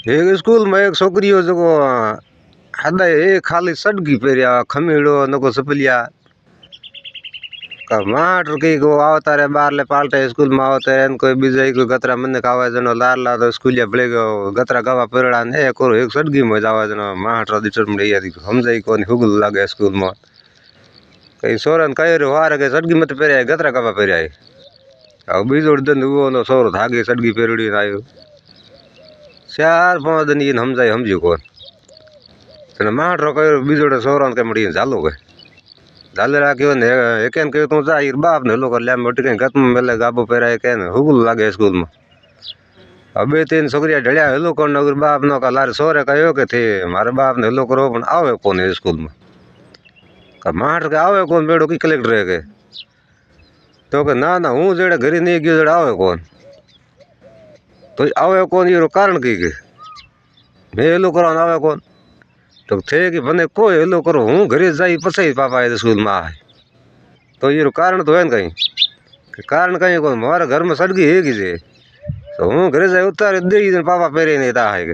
एक स्कूल में एक छोकरियो जो हद एक खाली सडगी पेरिया खमीड़ो नको सपलिया का मास्टर की को आवता रे बारले पाल्टे स्कूल में आवते रे कोई बीजे कोई गतरा मन खावे जनो लार ला तो स्कूलिया भले गयो गतरा गवा पेरड़ा ने एक सडगी में जावे जनो मास्टर दिटर में यादी समझाई कोनी हुगल लागे स्कूल में कई सोरन कई रे वार के सडगी मत पेरिया गतरा गवा पेरिया अब बीजोड़ दिन वो नो सोर धागे सडगी पेरड़ी आयो 4-5 दिन ये समझाई समझी कौन तेने मास्टर कहो बीजोड़े सोरन के मड़ी झालो गए झाले राख्यो ने एकेन कहो तू जा बाप ने हेलो कर लिया मोटी कहीं गत में मेले गाबो पेरा एकेन हुगल लागे स्कूल में अब 2-3 छोकरिया ढलिया हेलो करने अगर बाप नो का लारे सोरे कहो के थे मारे बाप ने हेलो करो पण आवे कौन स्कूल में का मास्टर के आवे कौन बेड़ो की कलेक्टर है के तो के ना ना हूँ जेड़े घरी नहीं गयो जेड़े आवे कौन तो आवे कौन ये कारण की के मैं हेलो करा आवे कौन तो थे कि बने कोई हेलो करो हूँ घरे जाई पछी पापा आए स्कूल में आए तो ये कारण तो है न कहीं कारण कहीं को हमारे घर में सड़गी है कि जे तो हूँ घरे जाए उतारे दे पापा पेरे नहीं था है